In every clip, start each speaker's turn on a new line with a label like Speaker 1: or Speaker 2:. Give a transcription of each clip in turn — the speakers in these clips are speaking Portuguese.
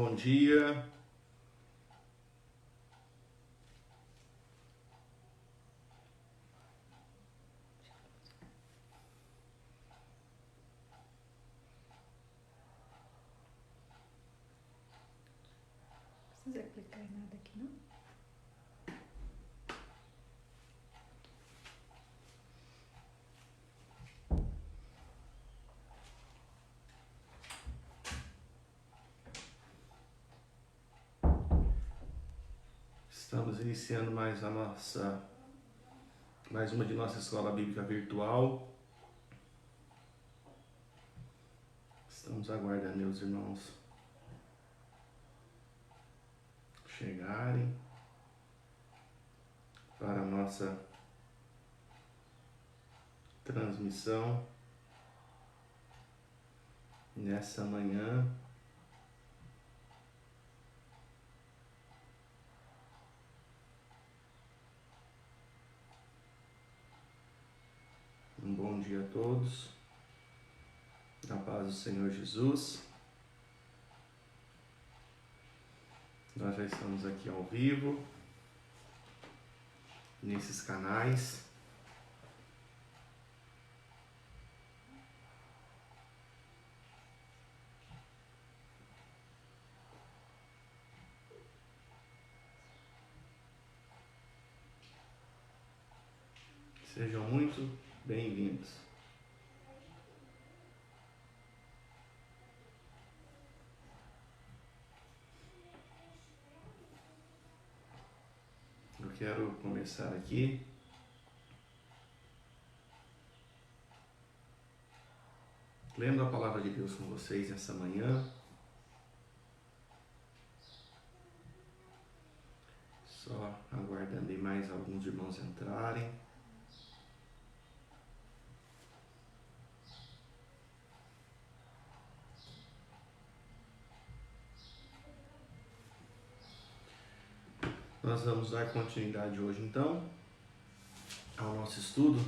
Speaker 1: Bom dia.
Speaker 2: Não precisa clicar em nada aqui, não?
Speaker 1: Estamos iniciando mais uma de nossa escola bíblica virtual. Estamos aguardando os irmãos chegarem para a nossa transmissão nessa manhã. Um bom dia a todos, na paz do Senhor Jesus. Nós já estamos aqui ao vivo, nesses canais. Sejam muito bem-vindos. Eu quero começar aqui lendo a palavra de Deus com vocês nessa manhã. Só aguardando aí mais alguns irmãos entrarem. Nós vamos dar continuidade hoje, então, ao nosso estudo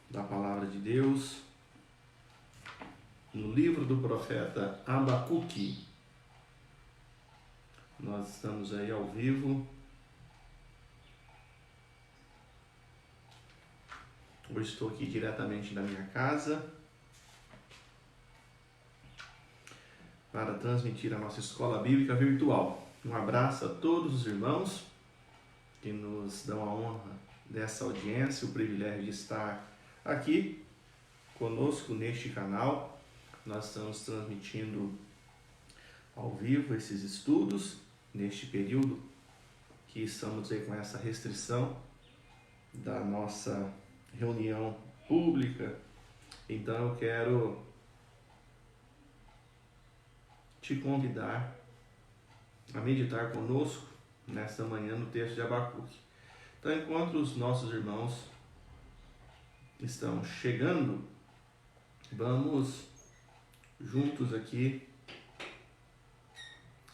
Speaker 1: da Palavra de Deus no livro do profeta Abacuque. Nós estamos aí ao vivo. Hoje estou aqui diretamente da minha casa para transmitir a nossa escola bíblica virtual. Um abraço a todos os irmãos que nos dão a honra dessa audiência, o privilégio de estar aqui conosco neste canal. Nós estamos transmitindo ao vivo esses estudos neste período que estamos aí com essa restrição da nossa reunião pública. Então eu quero te convidar a meditar conosco nesta manhã no texto de Abacuque. Então, enquanto os nossos irmãos estão chegando, vamos juntos aqui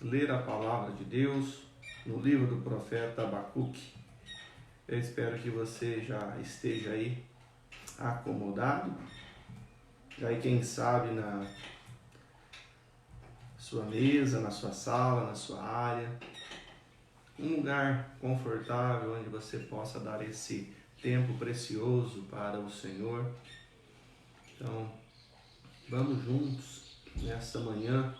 Speaker 1: ler a palavra de Deus no livro do profeta Abacuque. Eu espero que você já esteja aí acomodado, aí quem sabe na sua mesa, na sua sala, na sua área, um lugar confortável onde você possa dar esse tempo precioso para o Senhor. Então, vamos juntos nesta manhã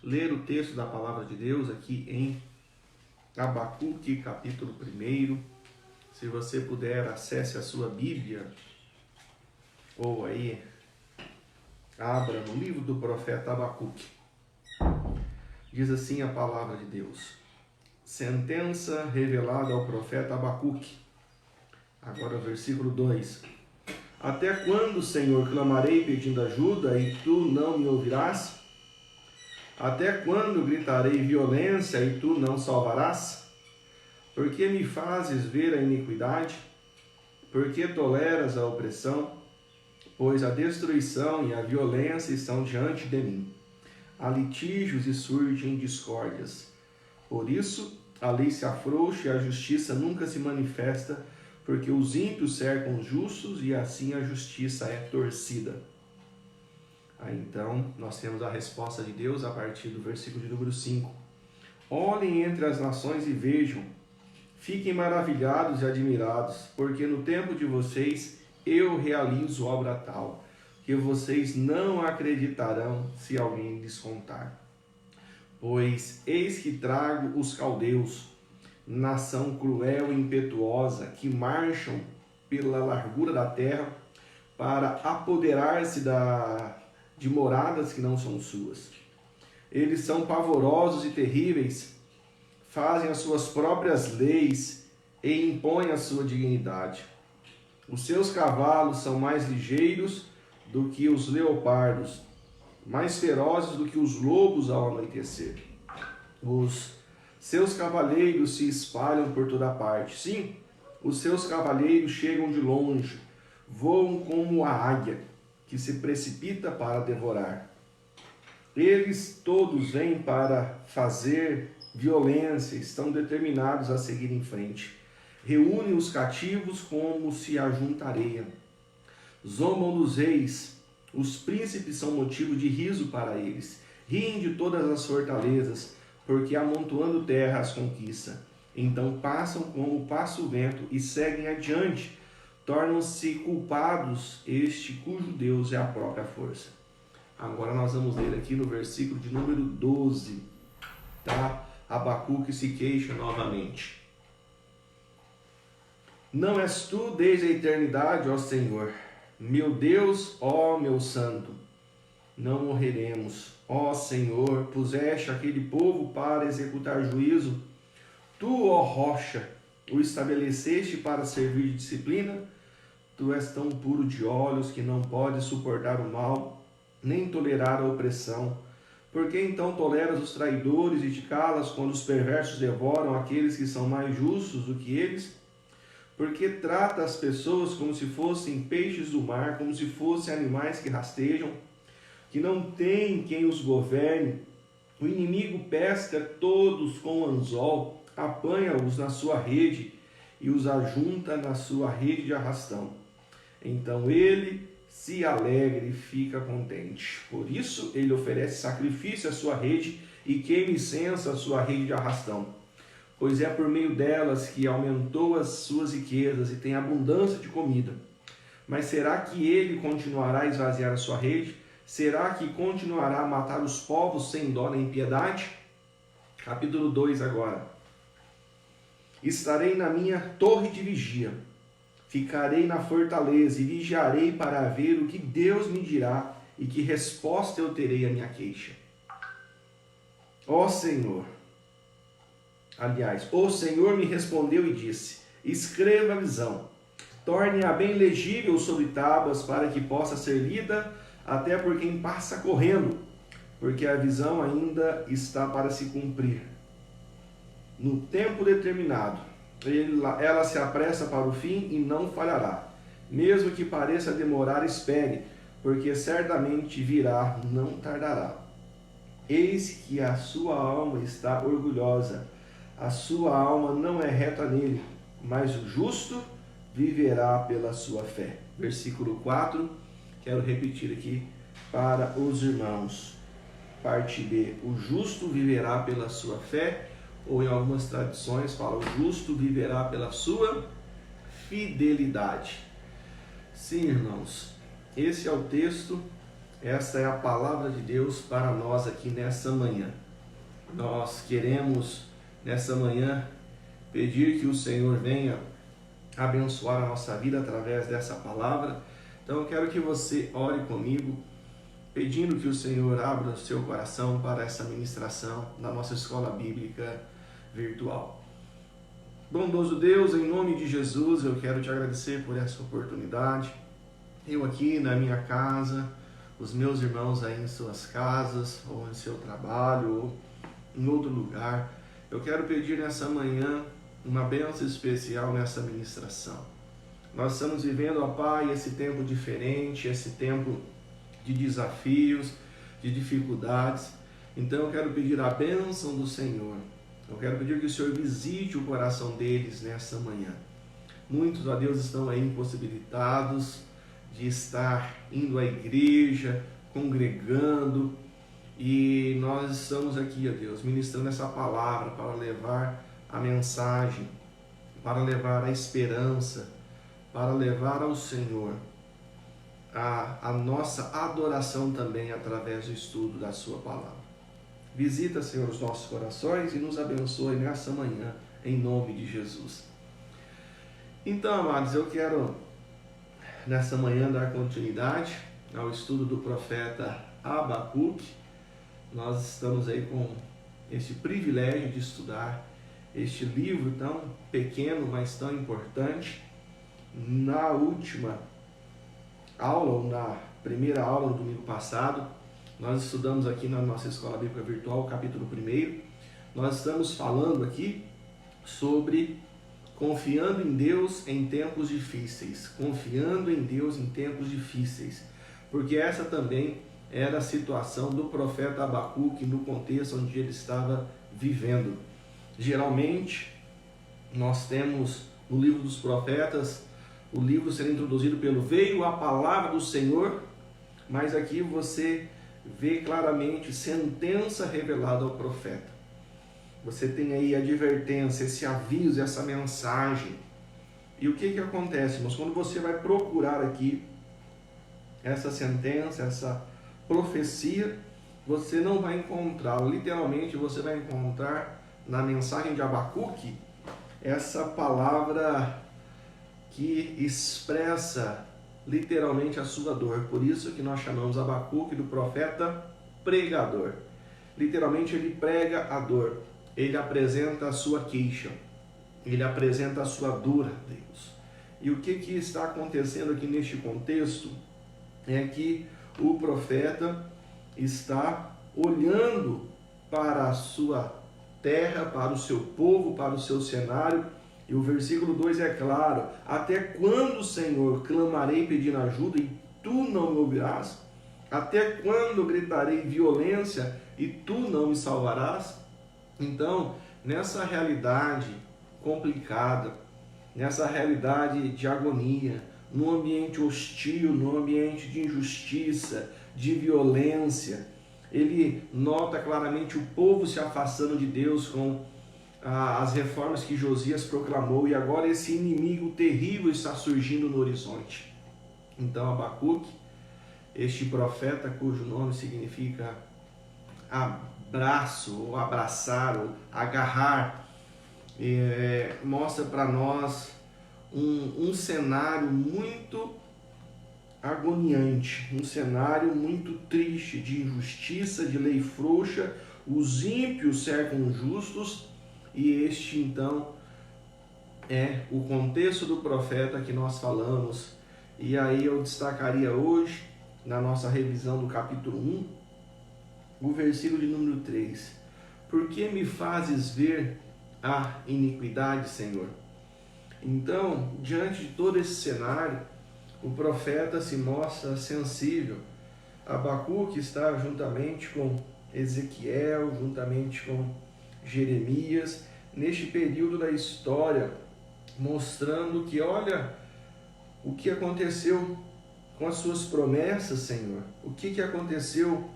Speaker 1: ler o texto da palavra de Deus aqui em Abacuque, capítulo 1. Se você puder, acesse a sua Bíblia ou aí abra no livro do profeta Abacuque. Diz assim a palavra de Deus: sentença revelada ao profeta Abacuque. Agora versículo 2. Até quando, Senhor, clamarei pedindo ajuda e tu não me ouvirás? Até quando gritarei violência e tu não salvarás? Por que me fazes ver a iniquidade? Por que toleras a opressão? Pois a destruição e a violência estão diante de mim. Há litígios e surgem discórdias. Por isso, a lei se afrouxa e a justiça nunca se manifesta, porque os ímpios cercam os justos e assim a justiça é torcida. Aí então nós temos a resposta de Deus a partir do versículo de número 5. Olhem entre as nações e vejam, fiquem maravilhados e admirados, porque no tempo de vocês eu realizo obra tal, que vocês não acreditarão se alguém lhes contar. Pois eis que trago os caldeus, nação cruel e impetuosa, que marcham pela largura da terra para apoderar-se de moradas que não são suas. Eles são pavorosos e terríveis, fazem as suas próprias leis e impõem a sua dignidade. Os seus cavalos são mais ligeiros do que os leopardos, mais ferozes do que os lobos ao anoitecer. Os seus cavaleiros se espalham por toda parte. Sim, os seus cavaleiros chegam de longe, voam como a águia, que se precipita para devorar. Eles todos vêm para fazer violência, estão determinados a seguir em frente. Reúnem os cativos como se ajunta areia. Zombam dos reis, os príncipes são motivo de riso para eles. Riem de todas as fortalezas, porque amontoando terra as conquista. Então passam como passa o vento e seguem adiante. Tornam-se culpados este cujo Deus é a própria força. Agora nós vamos ler aqui no versículo de número 12, tá? Abacuque se queixa novamente. Não és tu desde a eternidade, ó Senhor, meu Deus, ó meu santo, não morreremos. Ó Senhor, puseste aquele povo para executar juízo. Tu, ó rocha, o estabeleceste para servir de disciplina. Tu és tão puro de olhos que não podes suportar o mal, nem tolerar a opressão. Por que então toleras os traidores e te calas quando os perversos devoram aqueles que são mais justos do que eles? Porque trata as pessoas como se fossem peixes do mar, como se fossem animais que rastejam, que não tem quem os governe. O inimigo pesca todos com anzol, apanha-os na sua rede e os ajunta na sua rede de arrastão. Então ele se alegra e fica contente. Por isso ele oferece sacrifício à sua rede e queima incenso à sua rede de arrastão. Pois é por meio delas que aumentou as suas riquezas e tem abundância de comida. Mas será que ele continuará a esvaziar a sua rede? Será que continuará a matar os povos sem dó nem piedade? Capítulo 2 agora. Estarei na minha torre de vigia, ficarei na fortaleza e vigiarei para ver o que Deus me dirá e que resposta eu terei à minha queixa. Ó Senhor, o Senhor me respondeu e disse, escreva a visão, torne-a bem legível sobre tábuas para que possa ser lida até por quem passa correndo, porque a visão ainda está para se cumprir. No tempo determinado, ela se apressa para o fim e não falhará. Mesmo que pareça demorar, espere, porque certamente virá, não tardará. Eis que a sua alma está orgulhosa, a sua alma não é reta nele, mas o justo viverá pela sua fé. Versículo 4. Quero repetir aqui para os irmãos. Parte B. O justo viverá pela sua fé, ou em algumas traduções fala, o justo viverá pela sua fidelidade. Sim, irmãos, esse é o texto, essa é a palavra de Deus para nós aqui nessa manhã. Nós queremos, nessa manhã, pedir que o Senhor venha abençoar a nossa vida através dessa palavra. Então eu quero que você ore comigo, pedindo que o Senhor abra o seu coração para essa ministração da nossa escola bíblica virtual. Bondoso Deus, em nome de Jesus, eu quero te agradecer por essa oportunidade. Eu aqui na minha casa, os meus irmãos aí em suas casas, ou em seu trabalho, ou em outro lugar. Eu quero pedir nessa manhã uma bênção especial nessa ministração. Nós estamos vivendo, ó Pai, esse tempo diferente, esse tempo de desafios, de dificuldades. Então eu quero pedir a bênção do Senhor. Eu quero pedir que o Senhor visite o coração deles nessa manhã. Muitos, ó Deus, estão aí impossibilitados de estar indo à igreja congregando, e nós estamos aqui, ó Deus, ministrando essa palavra para levar a mensagem, para levar a esperança, para levar ao Senhor a nossa adoração também através do estudo da sua palavra. Visita, Senhor, os nossos corações e nos abençoe nessa manhã, em nome de Jesus. Então, amados, eu quero nessa manhã dar continuidade ao estudo do profeta Abacuque. Nós estamos aí com este privilégio de estudar este livro tão pequeno, mas tão importante. Na última aula, ou na primeira aula no domingo passado, nós estudamos aqui na nossa Escola Bíblica Virtual o capítulo 1. Nós estamos falando aqui sobre confiando em Deus em tempos difíceis. Confiando em Deus em tempos difíceis. Porque essa também era a situação do profeta Abacuque no contexto onde ele estava vivendo. Geralmente, nós temos no livro dos profetas, o livro sendo introduzido pelo veio a palavra do Senhor, mas aqui você vê claramente sentença revelada ao profeta. Você tem aí a advertência, esse aviso, essa mensagem. E o que acontece, irmãos? Quando você vai procurar aqui essa sentença, essa profecia, você não vai encontrar, literalmente você vai encontrar na mensagem de Abacuque essa palavra que expressa literalmente a sua dor. Por isso que nós chamamos Abacuque do profeta pregador. Literalmente ele prega a dor, ele apresenta a sua queixa, ele apresenta a sua dor a Deus. E o que está acontecendo aqui neste contexto é que o profeta está olhando para a sua terra, para o seu povo, para o seu cenário. E o versículo 2 é claro: até quando, Senhor, clamarei pedindo ajuda e tu não me ouvirás? Até quando gritarei violência e tu não me salvarás? Então, nessa realidade complicada, nessa realidade de agonia, num ambiente hostil, num ambiente de injustiça, de violência, ele nota claramente o povo se afastando de Deus com as reformas que Josias proclamou, e agora esse inimigo terrível está surgindo no horizonte. Então Abacuque, este profeta cujo nome significa abraço, ou abraçar, ou agarrar, mostra para nós um cenário muito agoniante, um cenário muito triste, de injustiça, de lei frouxa. Os ímpios cercam os justos, e este então é o contexto do profeta que nós falamos. E aí eu destacaria hoje, na nossa revisão do capítulo 1, o versículo de número 3. Por que me fazes ver a iniquidade, Senhor? Então, diante de todo esse cenário, o profeta se mostra sensível. Abacuque está juntamente com Ezequiel, juntamente com Jeremias, neste período da história, mostrando que olha o que aconteceu com as suas promessas, Senhor. O que aconteceu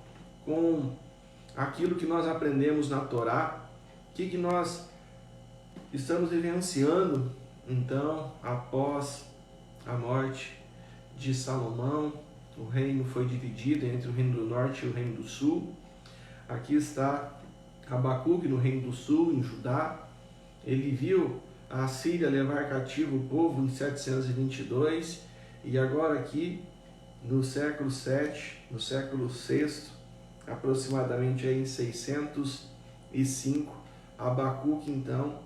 Speaker 1: com aquilo que nós aprendemos na Torá, o que nós estamos vivenciando. Então, após a morte de Salomão, o reino foi dividido entre o reino do norte e o reino do sul. Aqui está Abacuque no reino do sul, em Judá. Ele viu a Assíria levar cativo o povo em 722, e agora aqui no século 7, no século 6, aproximadamente aí em 605, Abacuque então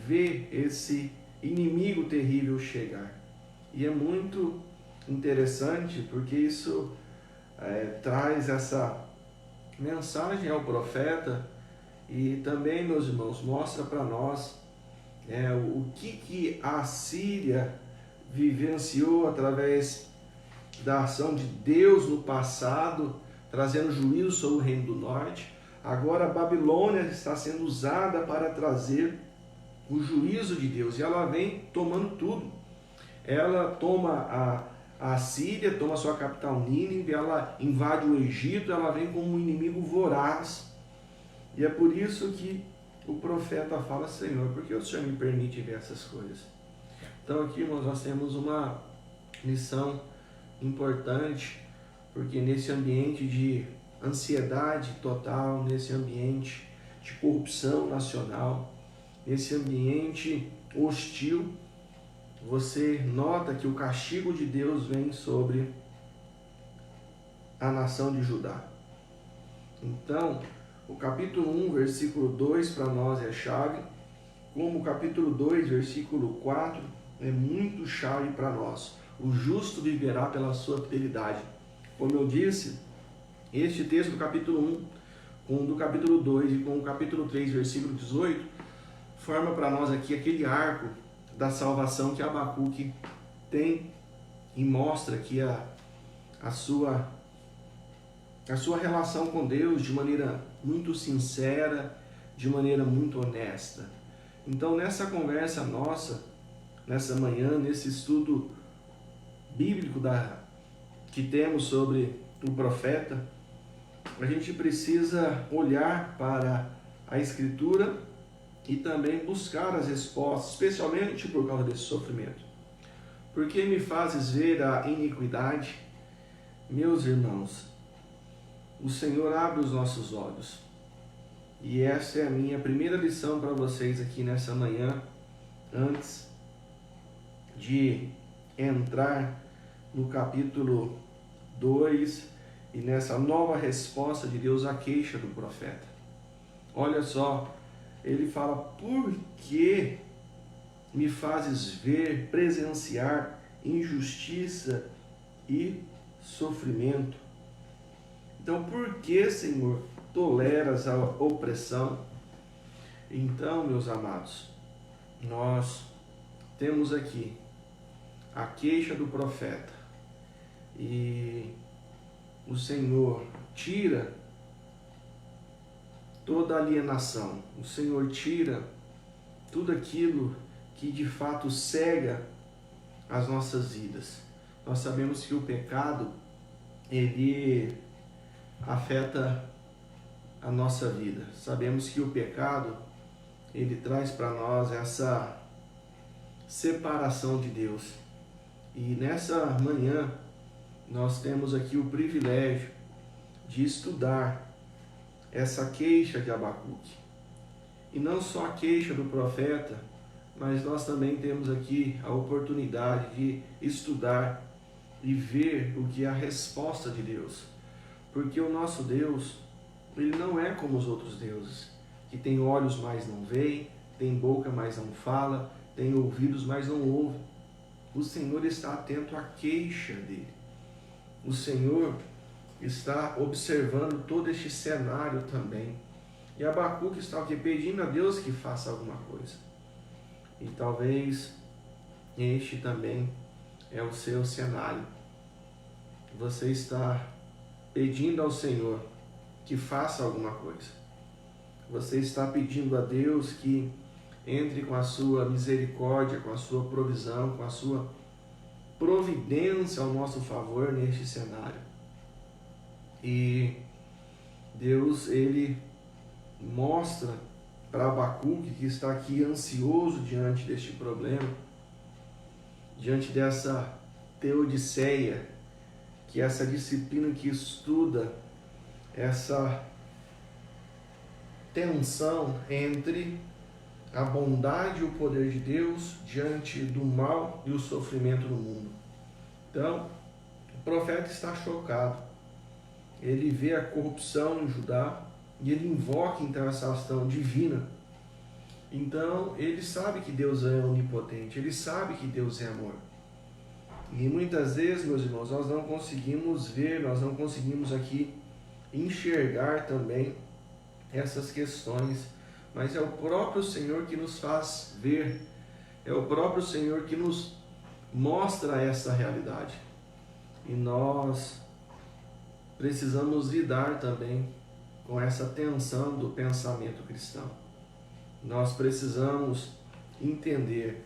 Speaker 1: vê esse inimigo terrível chegar. E é muito interessante porque isso traz essa mensagem ao profeta, e também, meus irmãos, mostra para nós o que a Síria vivenciou através da ação de Deus no passado, trazendo juízo sobre o reino do norte. Agora a Babilônia está sendo usada para trazer o juízo de Deus, e ela vem tomando tudo. Ela toma A Síria toma sua capital Nínive, ela invade o Egito, ela vem como um inimigo voraz. E é por isso que o profeta fala: Senhor, por que o Senhor me permite ver essas coisas? Então aqui, irmãos, nós temos uma lição importante, porque nesse ambiente de ansiedade total, nesse ambiente de corrupção nacional, nesse ambiente hostil, você nota que o castigo de Deus vem sobre a nação de Judá. Então, o capítulo 1, versículo 2 para nós é chave, como o capítulo 2, versículo 4 é muito chave para nós. O justo viverá pela sua fidelidade. Como eu disse, este texto do capítulo 1, com o do capítulo 2 e com o capítulo 3, versículo 18, forma para nós aqui aquele arco da salvação que Abacuque tem e mostra que a sua relação com Deus de maneira muito sincera, de maneira muito honesta. Então, nessa conversa nossa, nessa manhã, nesse estudo bíblico que temos sobre o profeta, a gente precisa olhar para a Escritura e também buscar as respostas, especialmente por causa desse sofrimento. Por que me fazes ver a iniquidade? Meus irmãos, o Senhor abre os nossos olhos. E essa é a minha primeira lição para vocês aqui nessa manhã, antes de entrar no capítulo 2 e nessa nova resposta de Deus à queixa do profeta. Olha só, ele fala: por que me fazes ver, presenciar injustiça e sofrimento? Então, por que, Senhor, toleras a opressão? Então, meus amados, nós temos aqui a queixa do profeta e o Senhor tira toda alienação, o Senhor tira tudo aquilo que de fato cega as nossas vidas. Nós sabemos que o pecado, ele afeta a nossa vida. Sabemos que o pecado, ele traz para nós essa separação de Deus. E nessa manhã, nós temos aqui o privilégio de estudar essa queixa de Abacuque. E não só a queixa do profeta, mas nós também temos aqui a oportunidade de estudar e ver o que é a resposta de Deus. Porque o nosso Deus, ele não é como os outros deuses, que tem olhos, mas não veem, tem boca, mas não fala, tem ouvidos, mas não ouve. O Senhor está atento à queixa dele. O Senhor está observando todo este cenário também. E Abacuque está aqui pedindo a Deus que faça alguma coisa. E talvez este também é o seu cenário. Você está pedindo ao Senhor que faça alguma coisa. Você está pedindo a Deus que entre com a sua misericórdia, com a sua provisão, com a sua providência ao nosso favor neste cenário. E Deus, ele mostra para Abacuque, que está aqui ansioso diante deste problema, diante dessa teodiceia, que é essa disciplina que estuda essa tensão entre a bondade e o poder de Deus diante do mal e o sofrimento no mundo. Então, o profeta está chocado. Ele vê a corrupção em Judá e ele invoca então essa ação divina. Então, ele sabe que Deus é onipotente, ele sabe que Deus é amor. E muitas vezes, meus irmãos, nós não conseguimos ver, nós não conseguimos aqui enxergar também essas questões, mas é o próprio Senhor que nos faz ver, é o próprio Senhor que nos mostra essa realidade. E nós precisamos lidar também com essa tensão do pensamento cristão. Nós precisamos entender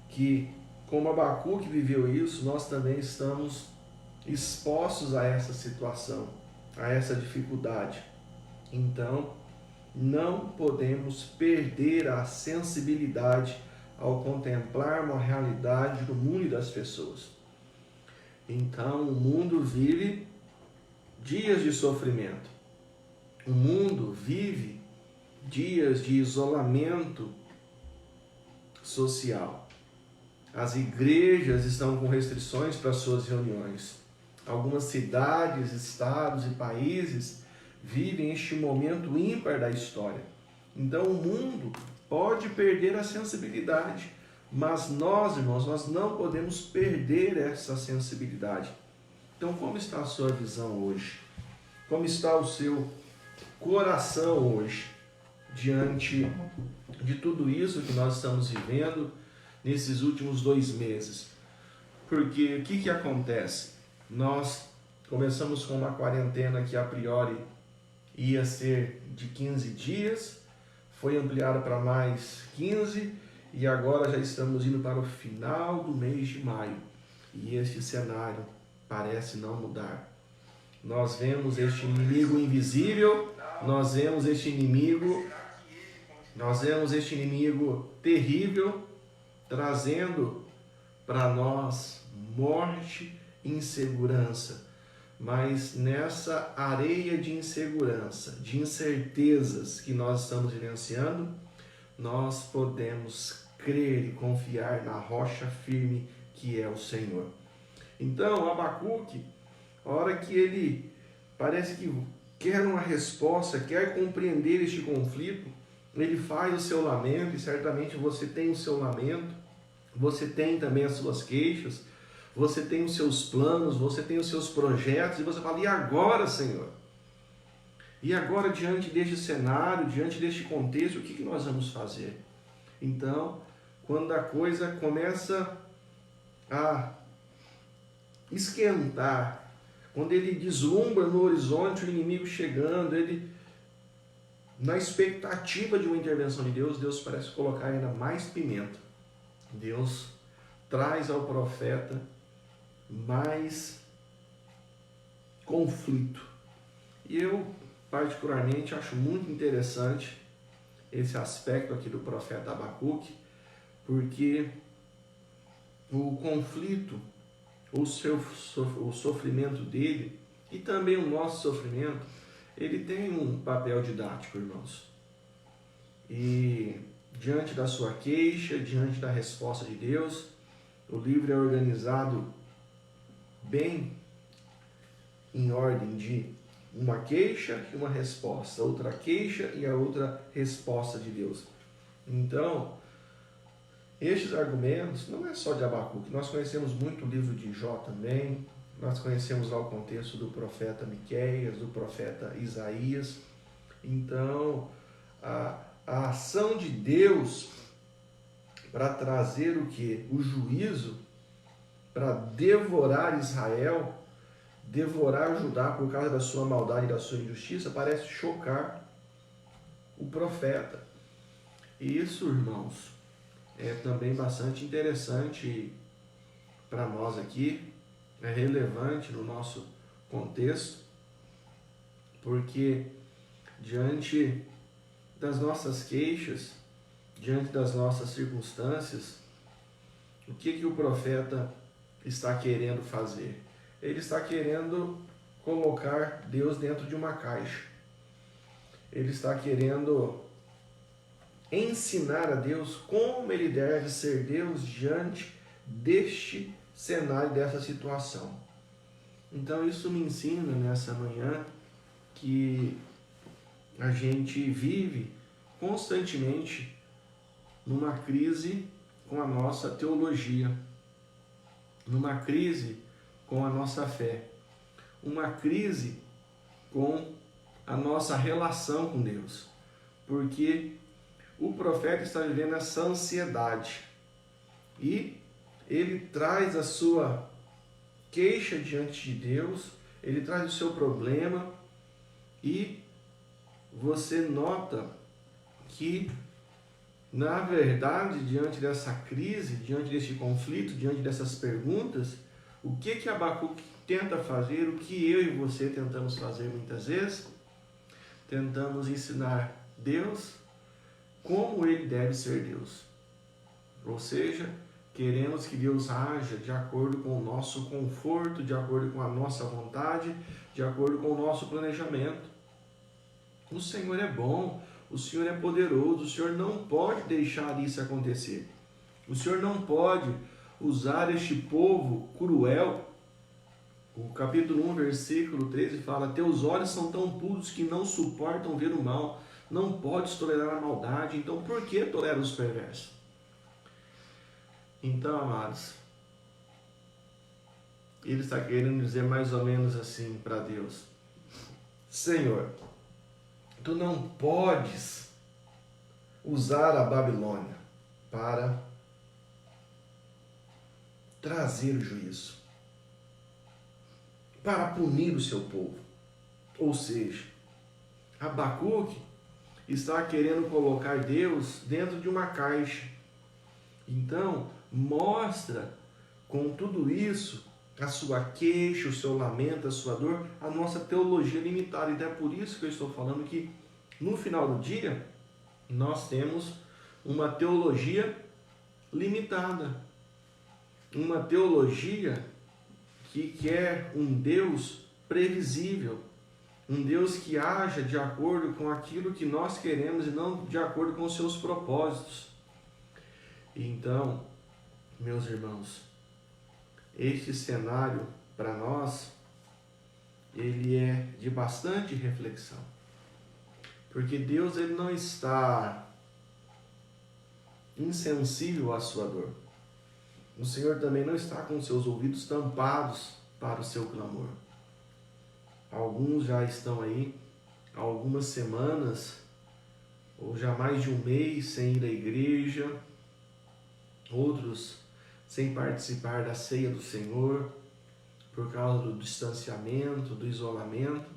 Speaker 1: que como Abacuque viveu isso, nós também estamos expostos a essa situação, a essa dificuldade. Então, não podemos perder a sensibilidade ao contemplarmos a realidade do mundo e das pessoas. Então, o mundo vive dias de sofrimento. O mundo vive dias de isolamento social. As igrejas estão com restrições para suas reuniões. Algumas cidades, estados e países vivem este momento ímpar da história. Então o mundo pode perder a sensibilidade, mas nós, irmãos, nós não podemos perder essa sensibilidade. Então como está a sua visão hoje? Como está o seu coração hoje diante de tudo isso que nós estamos vivendo nesses últimos 2 meses? Porque o que acontece? Nós começamos com uma quarentena que a priori ia ser de 15 dias, foi ampliada para mais 15 e agora já estamos indo para o final do mês de maio. E este cenário parece não mudar. Nós vemos este inimigo invisível, nós vemos este inimigo terrível, trazendo para nós morte e insegurança. Mas nessa areia de insegurança, de incertezas que nós estamos vivenciando, nós podemos crer e confiar na rocha firme que é o Senhor. Então, Abacuque, a hora que ele parece que quer uma resposta, quer compreender este conflito, ele faz o seu lamento, e certamente você tem o seu lamento, você tem também as suas queixas, você tem os seus planos, você tem os seus projetos, e você fala, e agora, Senhor? E agora, diante deste cenário, diante deste contexto, o que nós vamos fazer? Então, quando a coisa começa a esquentar, quando ele deslumbra no horizonte o inimigo chegando, ele, na expectativa de uma intervenção de Deus, Deus parece colocar ainda mais pimenta. Deus traz ao profeta mais conflito. E eu, particularmente, acho muito interessante esse aspecto aqui do profeta Abacuque, porque o conflito, o sofrimento dele e também o nosso sofrimento, ele tem um papel didático, irmãos. E diante da sua queixa, diante da resposta de Deus, o livro é organizado bem em ordem de uma queixa e uma resposta, outra queixa e a outra resposta de Deus. Então, estes argumentos não é só de Abacuque, nós conhecemos muito o livro de Jó também, nós conhecemos lá o contexto do profeta Miqueias, do profeta Isaías. Então, a ação de Deus para trazer o quê? O juízo, para devorar Israel, devorar Judá por causa da sua maldade e da sua injustiça, parece chocar o profeta. E isso, irmãos, é também bastante interessante para nós aqui, é relevante no nosso contexto, porque diante das nossas queixas, diante das nossas circunstâncias, o que o profeta está querendo fazer? Ele está querendo colocar Deus dentro de uma caixa. Ele está querendo ensinar a Deus como ele deve ser Deus diante deste cenário, dessa situação. Então isso me ensina nessa manhã que a gente vive constantemente numa crise com a nossa teologia, numa crise com a nossa fé, uma crise com a nossa relação com Deus, porque o profeta está vivendo essa ansiedade e ele traz a sua queixa diante de Deus, ele traz o seu problema e você nota que Na verdade, diante dessa crise, diante desse conflito, diante dessas perguntas, o que Abacuque tenta fazer, o que eu e você tentamos fazer muitas vezes? Tentamos ensinar Deus como Ele deve ser Deus. Ou seja, queremos que Deus haja de acordo com o nosso conforto, de acordo com a nossa vontade, de acordo com o nosso planejamento. O Senhor é bom, o Senhor é poderoso, o Senhor não pode deixar isso acontecer. O Senhor não pode usar este povo cruel. O capítulo 1, versículo 13 fala: teus olhos são tão puros que não suportam ver o mal, não podes tolerar a maldade, então por que tolera os perversos? Então, amados, ele está querendo dizer mais ou menos assim para Deus: Senhor, tu não podes usar a Babilônia para trazer o juízo, para punir o seu povo. Ou seja, Abacuque está querendo colocar Deus dentro de uma caixa. Então, mostra com tudo isso a sua queixa, o seu lamento, a sua dor, a nossa teologia limitada. E é por isso que eu estou falando que no final do dia nós temos uma teologia limitada. Uma teologia que quer um Deus previsível, um Deus que haja de acordo com aquilo que nós queremos e não de acordo com os seus propósitos. Então, meus irmãos, este cenário para nós, ele é de bastante reflexão. Porque Deus, ele não está insensível à sua dor. O Senhor também não está com seus ouvidos tampados para o seu clamor. Alguns já estão aí há algumas semanas, ou já mais de um mês sem ir à igreja, outros sem participar da ceia do Senhor, por causa do distanciamento, do isolamento.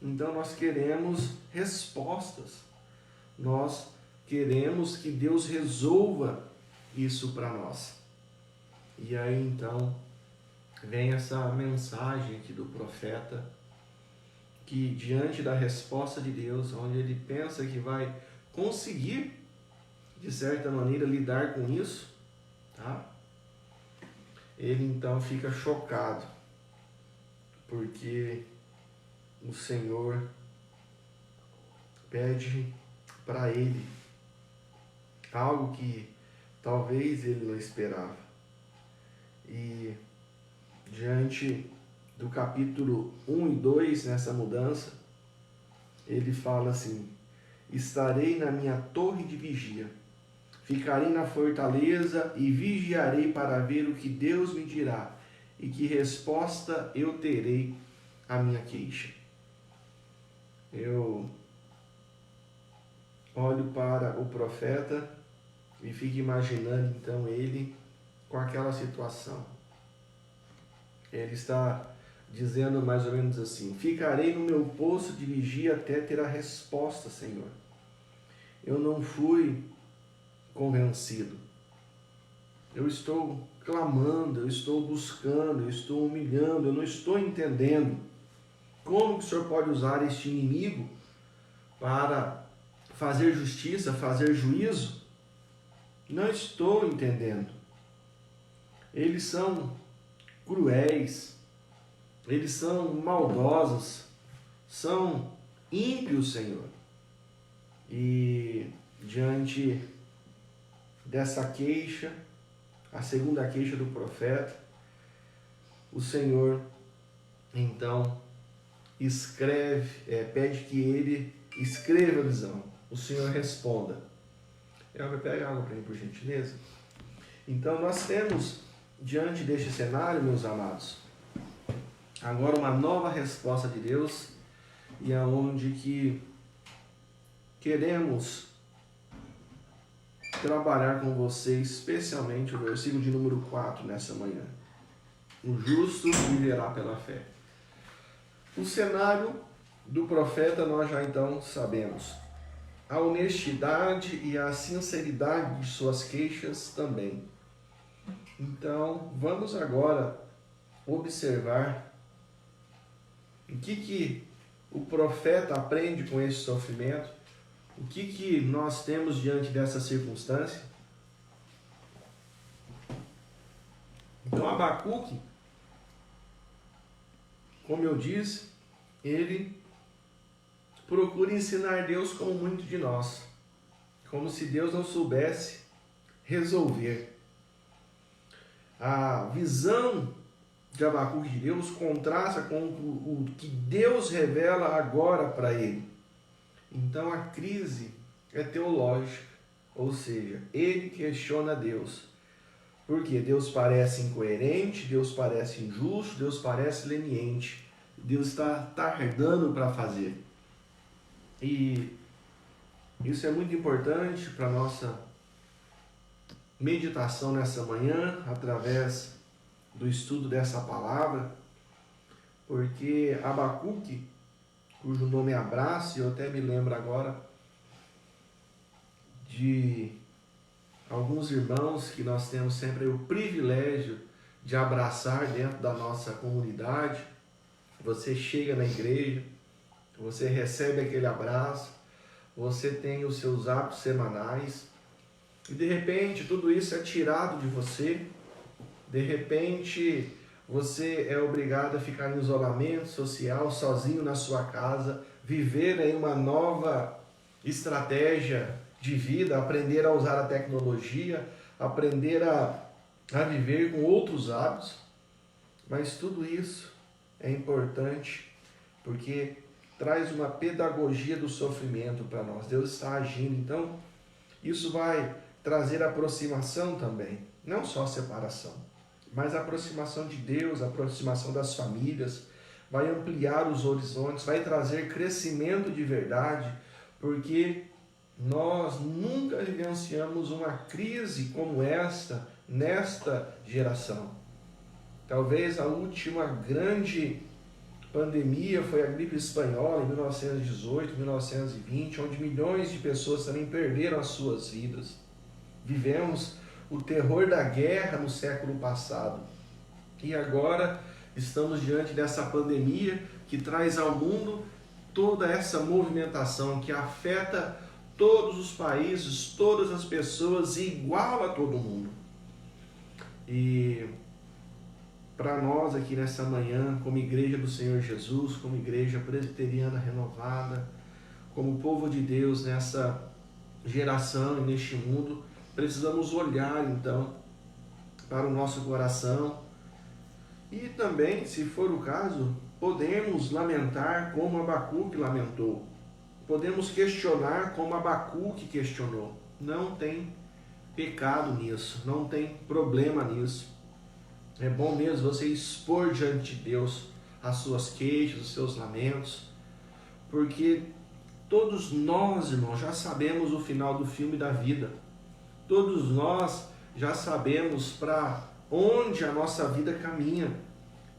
Speaker 1: Então nós queremos respostas, nós queremos que Deus resolva isso para nós. E aí então vem essa mensagem aqui do profeta, que diante da resposta de Deus, onde ele pensa que vai conseguir, de certa maneira, lidar com isso, tá? Ele então fica chocado, porque o Senhor pede para ele algo que talvez ele não esperava. E diante do capítulo 1 e 2, nessa mudança, ele fala assim: estarei na minha torre de vigia, ficarei na fortaleza e vigiarei para ver o que Deus me dirá e que resposta eu terei à minha queixa. Eu olho para o profeta e fico imaginando então ele com aquela situação. Ele está dizendo mais ou menos assim: ficarei no meu posto de vigia até ter a resposta, Senhor. Eu não fui convencido. Eu estou clamando, eu estou buscando, eu estou humilhando, eu não estou entendendo como que o Senhor pode usar este inimigo para fazer justiça, fazer juízo. Não estou entendendo. Eles são cruéis, eles são maldosos, são ímpios, Senhor. E diante dessa queixa, a segunda queixa do profeta, o Senhor então pede que ele escreva a visão. O Senhor responda. Elber, pega água para mim, por gentileza. Então nós temos, diante deste cenário, meus amados, agora uma nova resposta de Deus, e aonde que queremos trabalhar com você, especialmente o versículo de número 4 nessa manhã. O justo viverá pela fé. O cenário do profeta nós já então sabemos. a honestidade e a sinceridade de suas queixas também. Então, vamos agora observar o que o profeta aprende com esse sofrimento, o que nós temos diante dessa circunstância. Então, Abacuque, como eu disse, ele procura ensinar Deus como muito de nós, como se Deus não soubesse resolver. A visão de Abacuque de Deus contrasta com o que Deus revela agora para ele. Então a crise é teológica, ou seja, ele questiona Deus. Porque Deus parece incoerente, Deus parece injusto, Deus parece leniente. Deus está tardando para fazer. E isso é muito importante para a nossa meditação nessa manhã, através do estudo dessa palavra, porque Abacuque, cujo nome é abraço, eu até me lembro agora de alguns irmãos que nós temos sempre o privilégio de abraçar dentro da nossa comunidade. Você chega na igreja, você recebe aquele abraço, você tem os seus hábitos semanais, e de repente tudo isso é tirado de você. De repente você é obrigado a ficar em isolamento social, sozinho na sua casa, viver em uma nova estratégia de vida, aprender a usar a tecnologia, aprender a viver com outros hábitos. Mas tudo isso é importante porque traz uma pedagogia do sofrimento para nós. Deus está agindo, então isso vai trazer aproximação também, não só separação, mas a aproximação de Deus, a aproximação das famílias, vai ampliar os horizontes, vai trazer crescimento de verdade, porque nós nunca vivenciamos uma crise como esta, nesta geração. Talvez a última grande pandemia foi a gripe espanhola em 1918, 1920, onde milhões de pessoas também perderam as suas vidas. Vivemos o terror da guerra no século passado. E agora estamos diante dessa pandemia que traz ao mundo toda essa movimentação que afeta todos os países, todas as pessoas, igual a todo mundo. E para nós aqui nessa manhã, como Igreja do Senhor Jesus, como Igreja Presbiteriana Renovada, como povo de Deus nessa geração e neste mundo, precisamos olhar então para o nosso coração e também, se for o caso, podemos lamentar como Abacuque lamentou. Podemos questionar como Abacuque questionou. Não tem pecado nisso, não tem problema nisso. É bom mesmo você expor diante de Deus as suas queixas, os seus lamentos, porque todos nós, irmãos, já sabemos o final do filme da vida. Todos nós já sabemos para onde a nossa vida caminha.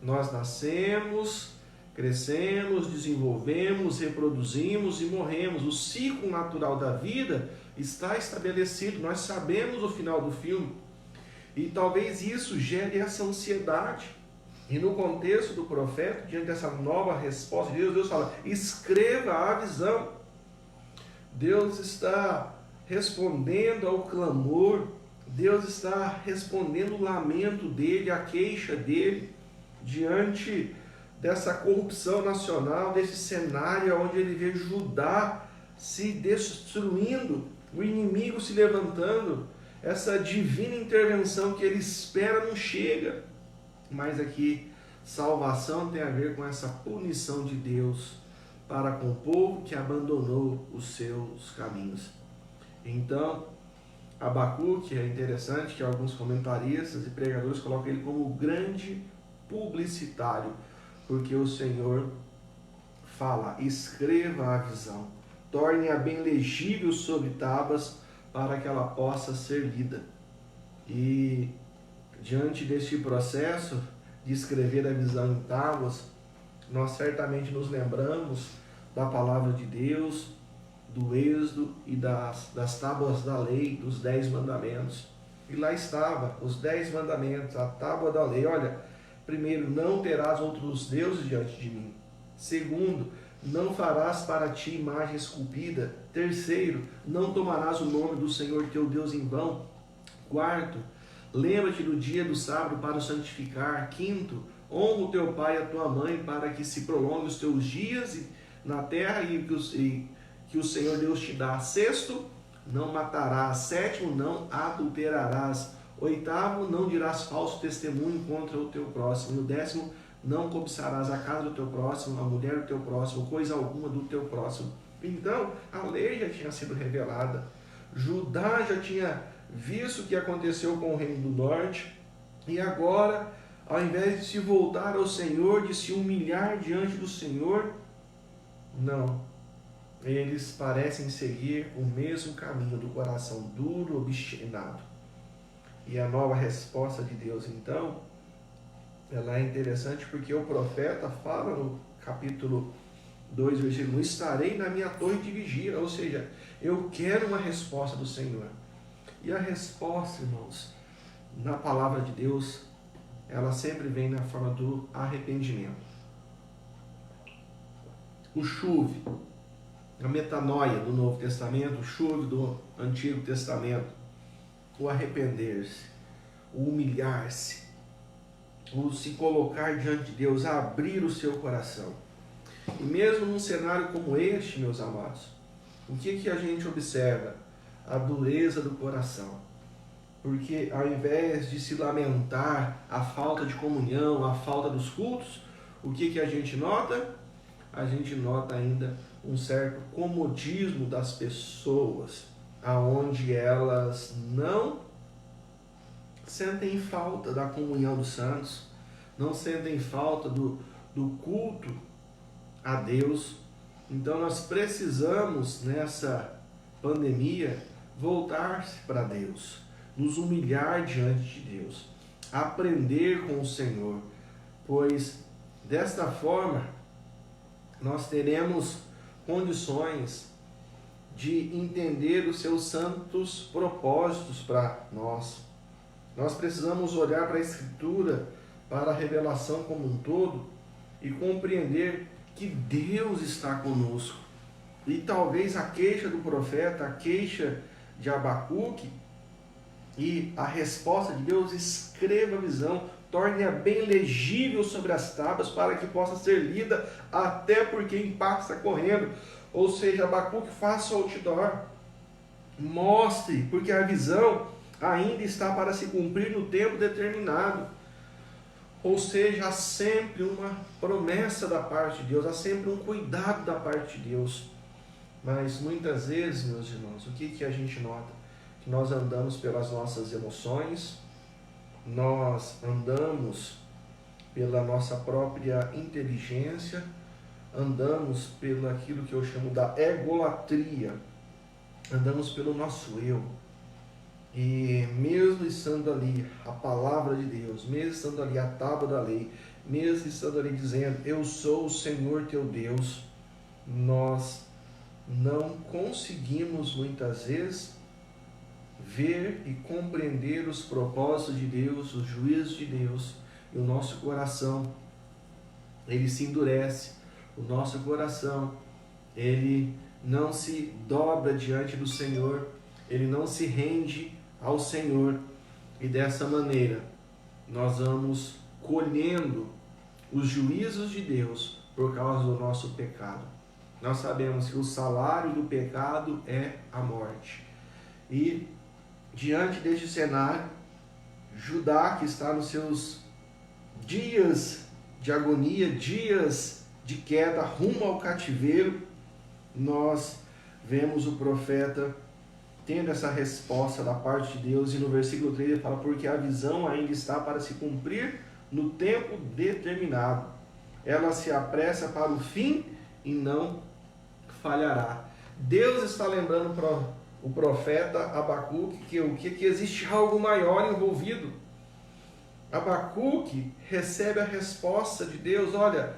Speaker 1: Nós nascemos, crescemos, desenvolvemos, reproduzimos e morremos. O ciclo natural da vida está estabelecido. Nós sabemos o final do filme. E talvez isso gere essa ansiedade. E no contexto do profeta, diante dessa nova resposta de Deus, Deus fala, escreva a visão. Deus está respondendo ao clamor, Deus está respondendo o lamento dele, a queixa dele, diante dessa corrupção nacional, desse cenário onde ele vê Judá se destruindo, o inimigo se levantando, essa divina intervenção que ele espera não chega. Mas aqui, salvação tem a ver com essa punição de Deus para com o povo que abandonou os seus caminhos. Então, Abacuque, é interessante que alguns comentaristas e pregadores colocam ele como o grande publicitário, porque o Senhor fala, escreva a visão, torne-a bem legível sobre tábuas para que ela possa ser lida. E diante deste processo de escrever a visão em tábuas, nós certamente nos lembramos da palavra de Deus, do Êxodo e das tábuas da lei, dos 10 mandamentos. E lá estava os 10 mandamentos, a tábua da lei. Olha, primeiro, não terás outros deuses diante de mim. Segundo, não farás para ti imagem esculpida. Terceiro, não tomarás o nome do Senhor teu Deus em vão. Quarto, lembra-te do dia do sábado para o santificar. Quinto, honra o teu pai e a tua mãe para que se prolongue os teus dias na terra e que o Senhor Deus te dá. Sexto, não matarás. Sétimo, não adulterarás. Oitavo, não dirás falso testemunho contra o teu próximo. No 10º, não cobiçarás a casa do teu próximo, a mulher do teu próximo, coisa alguma do teu próximo. Então, a lei já tinha sido revelada. Judá já tinha visto o que aconteceu com o reino do norte. E agora, ao invés de se voltar ao Senhor, de se humilhar diante do Senhor, não. Eles parecem seguir o mesmo caminho do coração duro, obstinado. E a nova resposta de Deus, então, ela é interessante porque o profeta fala no capítulo 2, versículo 1, estarei na minha torre de vigia, ou seja, eu quero uma resposta do Senhor. E a resposta, irmãos, na palavra de Deus, ela sempre vem na forma do arrependimento. O chuve, a metanoia do Novo Testamento, o chuve do Antigo Testamento, o arrepender-se, o humilhar-se, o se colocar diante de Deus, abrir o seu coração. E mesmo num cenário como este, meus amados, o que a gente observa? A dureza do coração. Porque ao invés de se lamentar a falta de comunhão, a falta dos cultos, o que a gente nota? A gente nota ainda um certo comodismo das pessoas, aonde elas não sentem falta da comunhão dos santos, não sentem falta do culto a Deus. Então nós precisamos, nessa pandemia, voltar-se para Deus, nos humilhar diante de Deus, aprender com o Senhor, pois desta forma nós teremos condições de entender os seus santos propósitos para nós. Nós precisamos olhar para a Escritura, para a revelação como um todo e compreender que Deus está conosco. E talvez a queixa do profeta, a queixa de Abacuque e a resposta de Deus, escreva a visão, torne-a bem legível sobre as tábuas para que possa ser lida até por quem passa correndo. Ou seja, Abacuque, faça o outdoor, mostre, porque a visão ainda está para se cumprir no tempo determinado. Ou seja, há sempre uma promessa da parte de Deus, há sempre um cuidado da parte de Deus. Mas muitas vezes, meus irmãos, o que a gente nota? Que nós andamos pelas nossas emoções, nós andamos pela nossa própria inteligência, andamos pelo aquilo que eu chamo da egolatria, andamos pelo nosso eu. E mesmo estando ali a palavra de Deus, mesmo estando ali a tábua da lei, mesmo estando ali dizendo, eu sou o Senhor teu Deus, nós não conseguimos muitas vezes ver e compreender os propósitos de Deus, os juízos de Deus, e o nosso coração, ele se endurece, o nosso coração, ele não se dobra diante do Senhor, ele não se rende ao Senhor, e dessa maneira nós vamos colhendo os juízos de Deus por causa do nosso pecado. Nós sabemos que o salário do pecado é a morte. E diante deste cenário, Judá, que está nos seus dias de agonia, dias de queda rumo ao cativeiro, nós vemos o profeta tendo essa resposta da parte de Deus, e no versículo 3 ele fala, porque a visão ainda está para se cumprir no tempo determinado. Ela se apressa para o fim e não falhará. Deus está lembrando para o profeta Abacuque que existe algo maior envolvido. Abacuque recebe a resposta de Deus, olha,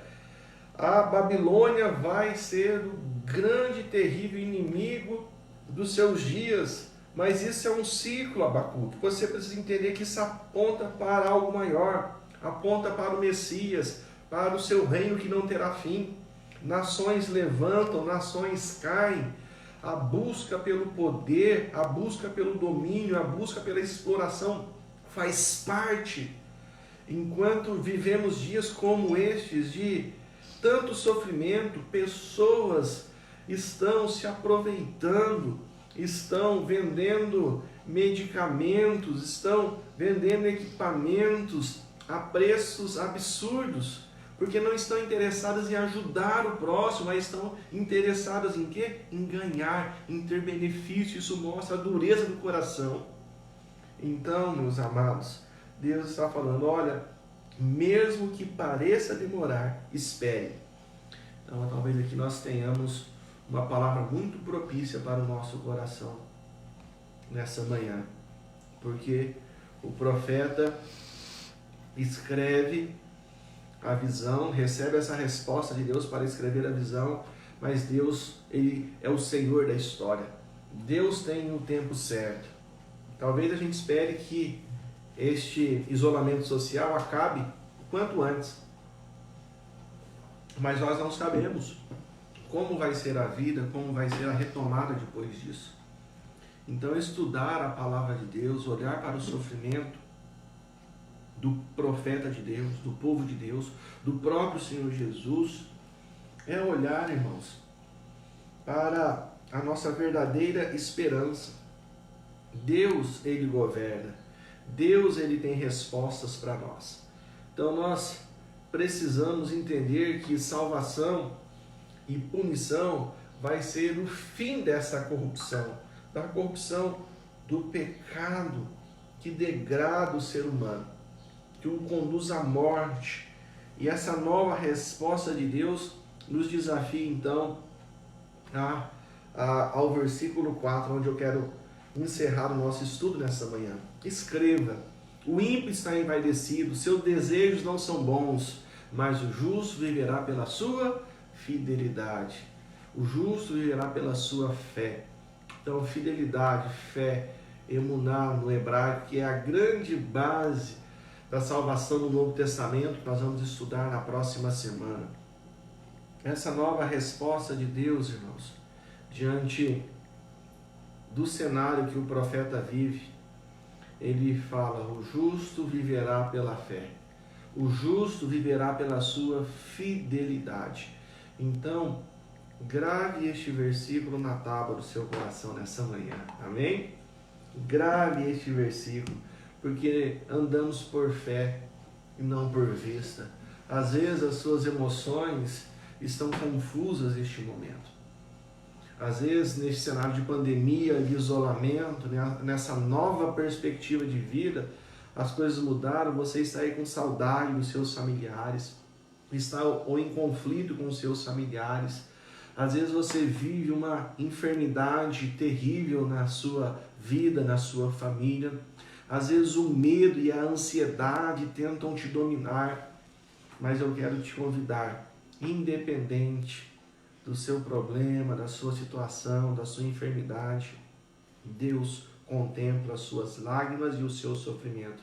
Speaker 1: A Babilônia vai ser o grande e terrível inimigo dos seus dias, mas isso é um ciclo, Abacuque. Você precisa entender que isso aponta para algo maior, aponta para o Messias, para o seu reino que não terá fim. Nações levantam, nações caem. A busca pelo poder, a busca pelo domínio, a busca pela exploração faz parte. Enquanto vivemos dias como estes, de tanto sofrimento, pessoas estão se aproveitando, estão vendendo medicamentos, estão vendendo equipamentos a preços absurdos, porque não estão interessadas em ajudar o próximo, mas estão interessadas em quê? Em ganhar, em ter benefício. Isso mostra a dureza do coração. Então, meus amados, Deus está falando, olha, mesmo que pareça demorar, espere. Então, talvez aqui nós tenhamos uma palavra muito propícia para o nosso coração nessa manhã, porque o profeta escreve a visão, recebe essa resposta de Deus para escrever a visão, mas Deus, Ele é o Senhor da história. Deus tem o tempo certo. Talvez a gente espere que este isolamento social acabe o quanto antes, mas nós não sabemos como vai ser a vida, como vai ser a retomada depois disso. Então, estudar a palavra de Deus, olhar para o sofrimento do profeta de Deus, do povo de Deus, do próprio Senhor Jesus, é olhar, irmãos, para a nossa verdadeira esperança. Deus, Ele governa. Deus, Ele tem respostas para nós. Então, nós precisamos entender que salvação e punição vai ser o fim dessa corrupção, da corrupção do pecado que degrada o ser humano, que o conduz à morte. E essa nova resposta de Deus nos desafia então ao versículo 4, onde eu quero encerrar o nosso estudo nessa manhã. Escreva: o ímpio está envaidecido, seus desejos não são bons, mas o justo viverá pela sua fidelidade. O justo viverá pela sua fé. Então, fidelidade, fé, emuná no hebraico, que é a grande base da salvação do Novo Testamento, que nós vamos estudar na próxima semana. Essa nova resposta de Deus, irmãos, diante do cenário que o profeta vive, ele fala: o justo viverá pela fé, o justo viverá pela sua fidelidade. Então, grave este versículo na tábua do seu coração nessa manhã, amém? Grave este versículo, porque andamos por fé e não por vista. Às vezes as suas emoções estão confusas neste momento. Às vezes, neste cenário de pandemia, de isolamento, nessa nova perspectiva de vida, as coisas mudaram, você está aí com saudade dos seus familiares, está ou em conflito com os seus familiares. Às vezes você vive uma enfermidade terrível na sua vida, na sua família. Às vezes o medo e a ansiedade tentam te dominar, mas eu quero te convidar, independente do seu problema, da sua situação, da sua enfermidade, Deus contempla as suas lágrimas e o seu sofrimento.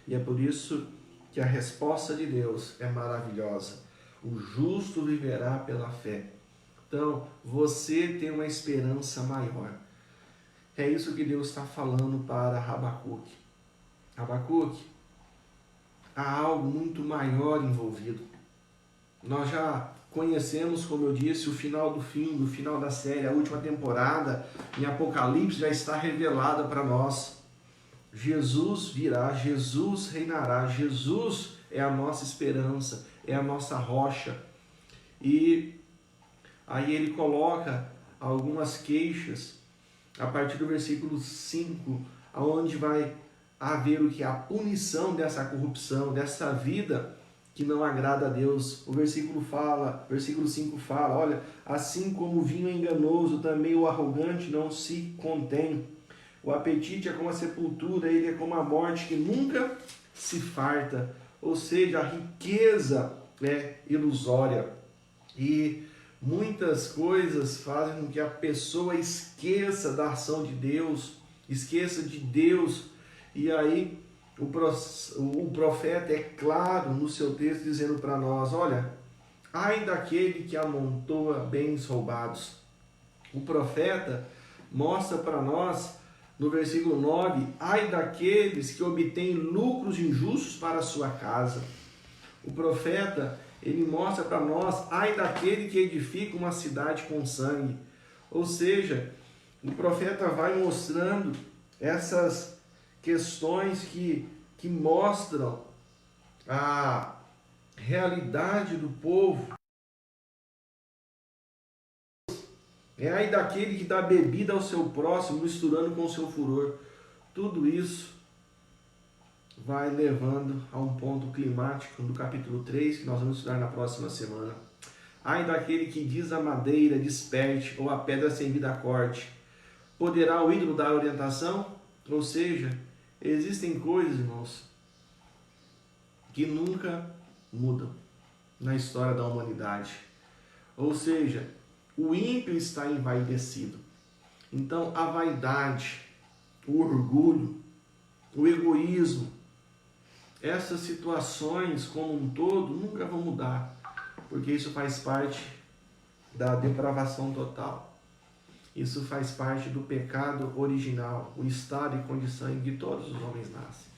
Speaker 1: E é por isso que a resposta de Deus é maravilhosa. O justo viverá pela fé. Então, você tem uma esperança maior. É isso que Deus está falando para Abacuque. Abacuque, há algo muito maior envolvido. Nós já conhecemos, como eu disse, o final do fim, do final da série, a última temporada em Apocalipse já está revelada para nós. Jesus virá, Jesus reinará, Jesus é a nossa esperança, é a nossa rocha. E aí ele coloca algumas queixas a partir do versículo 5, onde vai haver o que? A punição dessa corrupção, dessa vida que não agrada a Deus. O versículo 5 fala, olha, assim como o vinho enganoso, também o arrogante não se contém. O apetite é como a sepultura, ele é como a morte que nunca se farta. Ou seja, a riqueza é ilusória. E muitas coisas fazem com que a pessoa esqueça da ação de Deus, esqueça de Deus. E aí o profeta é claro no seu texto dizendo para nós, olha, ai daquele que amontoa bens roubados. O profeta mostra para nós, no versículo 9, ai daqueles que obtêm lucros injustos para a sua casa. O profeta, ele mostra para nós, ai daquele que edifica uma cidade com sangue. Ou seja, o profeta vai mostrando essas questões que mostram a realidade do povo. É aí daquele que dá bebida ao seu próximo, misturando com o seu furor. Tudo isso vai levando a um ponto climático do capítulo 3, que nós vamos estudar na próxima semana. Ai daquele que diz a madeira, desperte, ou a pedra sem vida corte. Poderá o ídolo dar orientação? Ou seja, existem coisas, irmãos, que nunca mudam na história da humanidade. Ou seja, o ímpio está envaidecido. Então, a vaidade, o orgulho, o egoísmo, essas situações como um todo nunca vão mudar, porque isso faz parte da depravação total. Isso faz parte do pecado original, o estado e condição em que todos os homens nascem.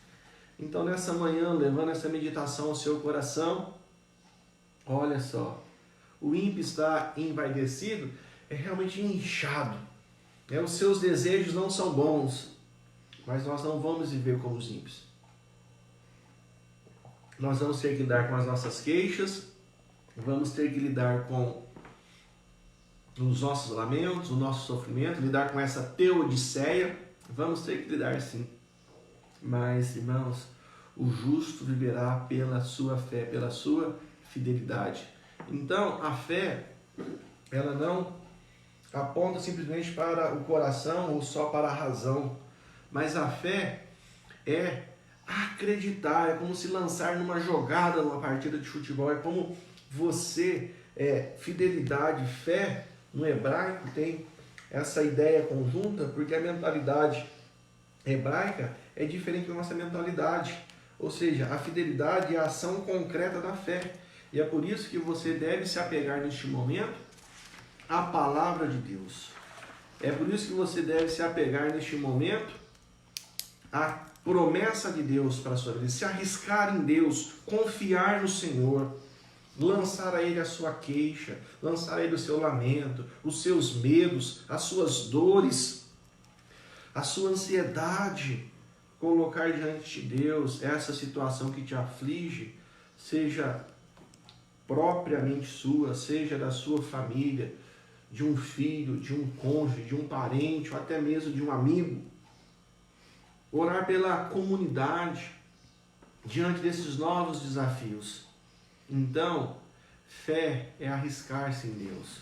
Speaker 1: Então, nessa manhã, levando essa meditação ao seu coração, olha só, o ímpio está envaidecido, é realmente inchado. Os seus desejos não são bons, mas nós não vamos viver como os ímpios. Nós vamos ter que lidar com as nossas queixas, vamos ter que lidar com os nossos lamentos, o nosso sofrimento, lidar com essa teodiceia, vamos ter que lidar sim. Mas, irmãos, o justo viverá pela sua fé, pela sua fidelidade. Então, a fé, ela não aponta simplesmente para o coração ou só para a razão, mas a fé é acreditar, é como se lançar numa jogada, numa partida de futebol, é como você, fidelidade, fé, no hebraico tem essa ideia conjunta, porque a mentalidade hebraica é diferente da nossa mentalidade, ou seja, a fidelidade é a ação concreta da fé, e é por isso que você deve se apegar neste momento à palavra de Deus, é por isso que você deve se apegar neste momento à promessa de Deus para a sua vida, se arriscar em Deus, confiar no Senhor, lançar a Ele a sua queixa, lançar a Ele o seu lamento, os seus medos, as suas dores, a sua ansiedade, colocar diante de Deus essa situação que te aflige, seja propriamente sua, seja da sua família, de um filho, de um cônjuge, de um parente, ou até mesmo de um amigo. Orar pela comunidade diante desses novos desafios. Então, fé é arriscar-se em Deus.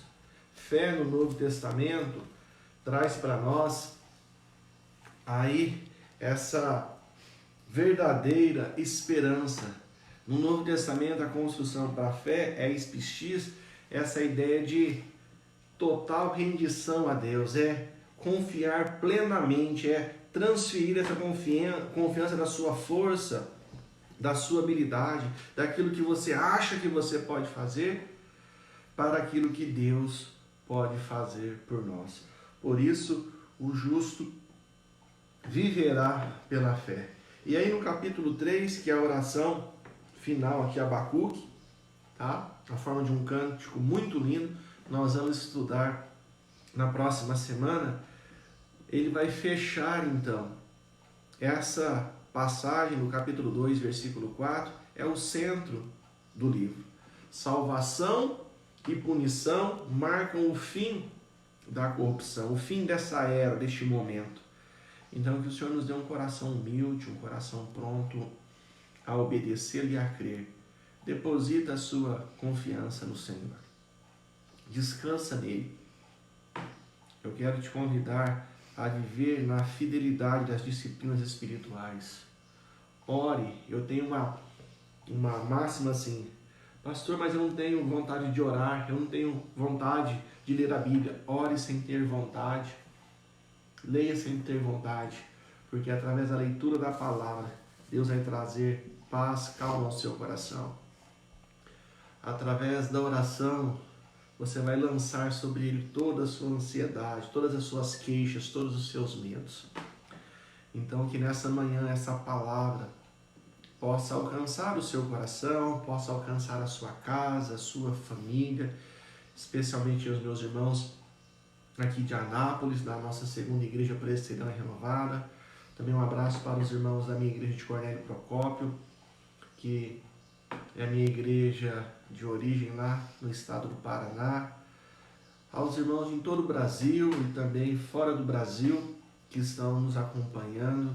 Speaker 1: Fé no Novo Testamento traz para nós aí essa verdadeira esperança. No Novo Testamento, a construção para a fé é espístis, essa ideia de total rendição a Deus, é confiar plenamente, é transferir essa confiança da sua força, da sua habilidade, daquilo que você acha que você pode fazer, para aquilo que Deus pode fazer por nós. Por isso, o justo viverá pela fé. E aí no capítulo 3, que é a oração final aqui, Abacuque, tá? Na forma de um cântico muito lindo, nós vamos estudar na próxima semana. Ele vai fechar então essa passagem no capítulo 2, versículo 4, é o centro do livro. Salvação e punição marcam o fim da corrupção, o fim dessa era, deste momento. Então, que o Senhor nos dê um coração humilde, um coração pronto a obedecer e a crer. Deposita a sua confiança no Senhor. Descansa nele. Eu quero te convidar a viver na fidelidade das disciplinas espirituais. Ore. Eu tenho uma máxima assim: Pastor, mas eu não tenho vontade de orar, eu não tenho vontade de ler a Bíblia. Ore sem ter vontade, leia sem ter vontade, porque através da leitura da palavra, Deus vai trazer paz, calma ao seu coração. Através da oração, você vai lançar sobre ele toda a sua ansiedade, todas as suas queixas, todos os seus medos. Então, que nessa manhã essa palavra possa alcançar o seu coração, possa alcançar a sua casa, a sua família, especialmente os meus irmãos aqui de Anápolis, da nossa segunda igreja presbiteriana renovada. Também um abraço para os irmãos da minha igreja de Cornélio Procópio, que é a minha igreja de origem lá no estado do Paraná. Aos irmãos em todo o Brasil e também fora do Brasil que estão nos acompanhando.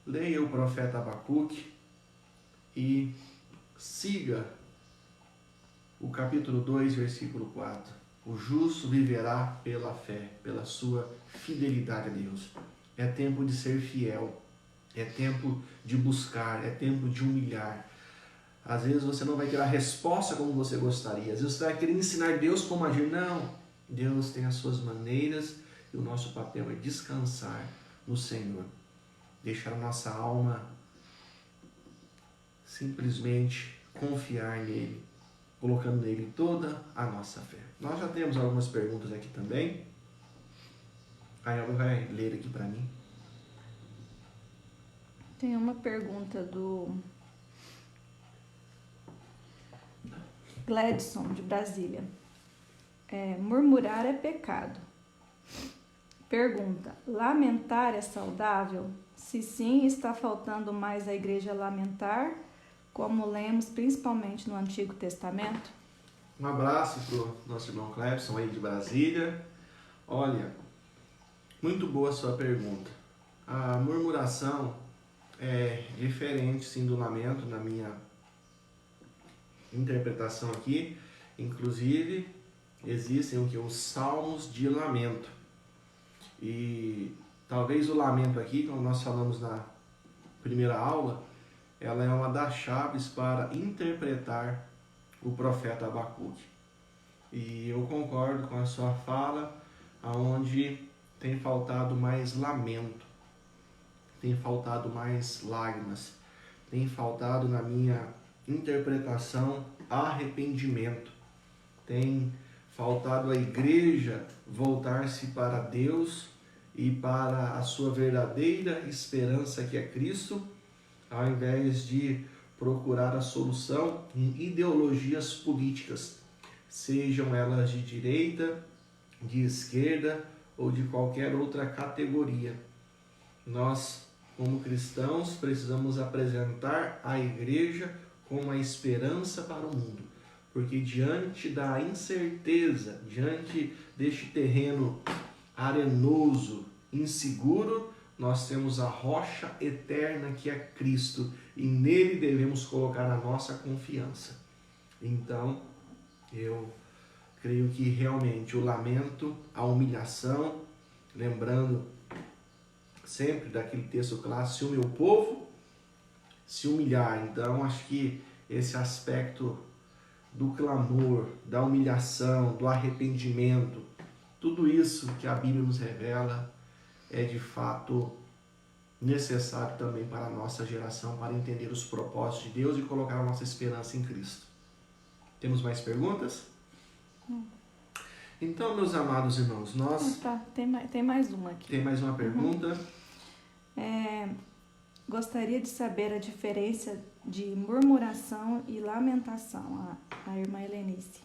Speaker 1: Leia o profeta Abacuque e siga o capítulo 2, versículo 4. O justo viverá pela fé, pela sua fidelidade a Deus. É tempo de ser fiel, é tempo de buscar, é tempo de humilhar. Às vezes você não vai ter a resposta como você gostaria, às vezes você vai querer ensinar Deus como agir. Não, Deus tem as suas maneiras e o nosso papel é descansar no Senhor. Deixar a nossa alma simplesmente confiar nele, colocando nele toda a nossa fé. Nós já temos algumas perguntas aqui também. A Elba vai ler aqui para mim.
Speaker 2: Tem uma pergunta do Gladson, de Brasília. Murmurar é pecado. Pergunta: lamentar é saudável? Se sim, está faltando mais a igreja lamentar, como lemos principalmente no Antigo Testamento?
Speaker 1: Um abraço para o nosso irmão Clebson aí de Brasília. Olha, muito boa a sua pergunta. A murmuração é diferente sim do lamento na minha interpretação aqui. Inclusive, existem os salmos de lamento. E talvez o lamento aqui, como nós falamos na primeira aula, ela é uma das chaves para interpretar o profeta Abacuque. E eu concordo com a sua fala, aonde tem faltado mais lamento, tem faltado mais lágrimas, tem faltado, na minha interpretação, arrependimento. Tem faltado a igreja voltar-se para Deus e para a sua verdadeira esperança, que é Cristo, ao invés de procurar a solução em ideologias políticas, sejam elas de direita, de esquerda ou de qualquer outra categoria. Nós, como cristãos, precisamos apresentar a igreja como a esperança para o mundo, porque diante da incerteza, diante deste terreno arenoso, inseguro, nós temos a rocha eterna, que é Cristo, e nele devemos colocar a nossa confiança. Então, eu creio que realmente o lamento, a humilhação, lembrando sempre daquele texto clássico, se o meu povo se humilhar. Então, acho que esse aspecto do clamor, da humilhação, do arrependimento, tudo isso que a Bíblia nos revela é de fato necessário também para a nossa geração, para entender os propósitos de Deus e colocar a nossa esperança em Cristo. Temos mais perguntas? Então, meus amados irmãos, nós...
Speaker 2: Tem mais uma aqui.
Speaker 1: Tem mais uma pergunta?
Speaker 2: Gostaria de saber a diferença de murmuração e lamentação, a irmã Helenice.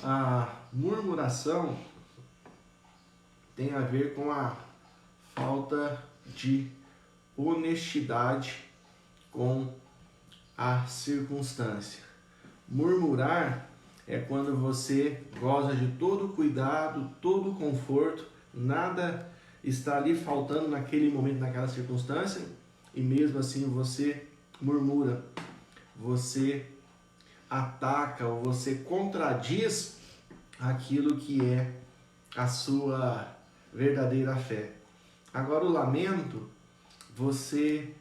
Speaker 1: A murmuração tem a ver com a falta de honestidade com a circunstância. Murmurar é quando você goza de todo cuidado, todo conforto, nada está ali faltando naquele momento, naquela circunstância, e mesmo assim você murmura, você ataca ou você contradiz aquilo que é a sua verdadeira fé. Agora, o lamento, você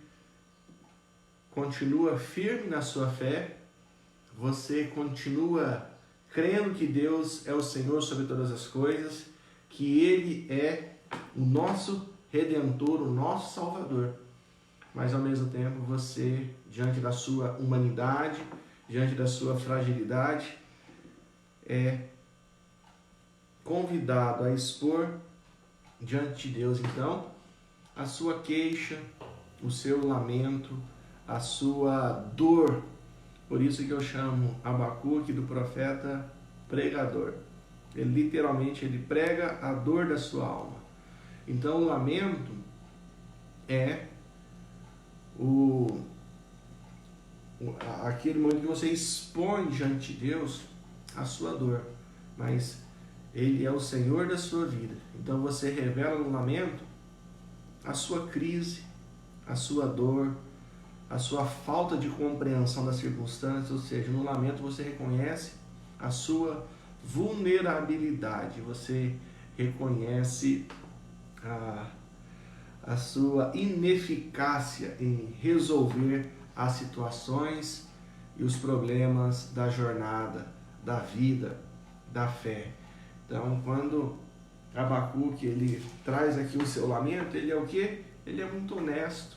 Speaker 1: continua firme na sua fé, você continua crendo que Deus é o Senhor sobre todas as coisas, que Ele é o nosso Redentor, o nosso Salvador. Mas ao mesmo tempo você, diante da sua humanidade, diante da sua fragilidade, é convidado a expor diante de Deus, então, a sua queixa, o seu lamento, a sua dor. Por isso que eu chamo Abacuque do profeta pregador. Ele literalmente prega a dor da sua alma. Então o lamento é aquele momento que você expõe diante de Deus a sua dor, mas Ele é o Senhor da sua vida. Então você revela no lamento a sua crise, a sua dor, a sua falta de compreensão das circunstâncias, ou seja, no lamento você reconhece a sua vulnerabilidade, você reconhece a sua ineficácia em resolver as situações e os problemas da jornada, da vida, da fé. Então, quando Abacuque ele traz aqui o seu lamento, ele é o quê? Ele é muito honesto,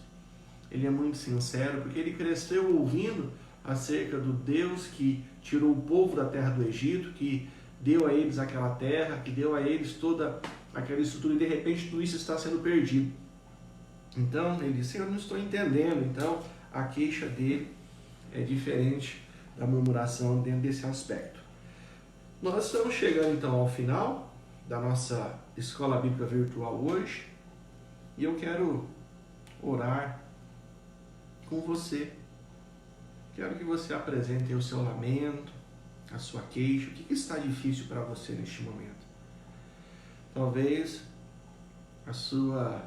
Speaker 1: ele é muito sincero, porque ele cresceu ouvindo acerca do Deus que tirou o povo da terra do Egito, que deu a eles aquela terra, que deu a eles toda aquela estrutura, e de repente tudo isso está sendo perdido. Então ele disse: eu não estou entendendo. Então a queixa dele é diferente da murmuração dentro desse aspecto. Nós estamos chegando então ao final da nossa Escola Bíblica Virtual hoje, e eu quero orar com você. Quero que você apresente o seu lamento, a sua queixa. O que está difícil para você neste momento? Talvez a sua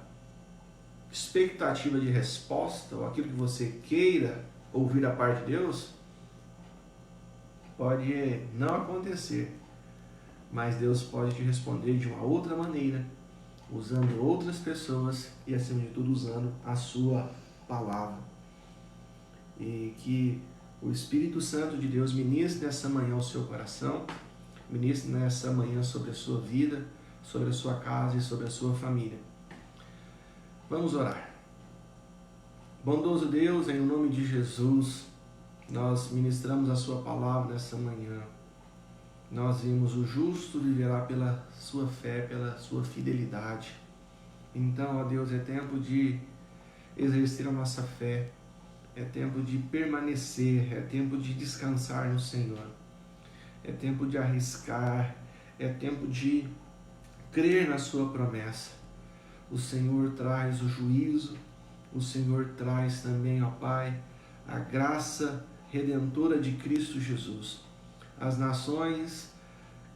Speaker 1: expectativa de resposta, ou aquilo que você queira ouvir da parte de Deus, pode não acontecer, mas Deus pode te responder de uma outra maneira, usando outras pessoas e, acima de tudo, usando a sua palavra. E que o Espírito Santo de Deus ministre nessa manhã ao seu coração, ministre nessa manhã sobre a sua vida, sobre a sua casa e sobre a sua família. Vamos orar. Bondoso Deus, em nome de Jesus, nós ministramos a sua palavra nessa manhã. Nós vimos: o justo viverá pela sua fé, pela sua fidelidade. Então, ó Deus, é tempo de exercer a nossa fé, é tempo de permanecer, é tempo de descansar no Senhor, é tempo de arriscar, é tempo de crer na sua promessa. O Senhor traz o juízo, o Senhor traz também, ó Pai, a graça redentora de Cristo Jesus. As nações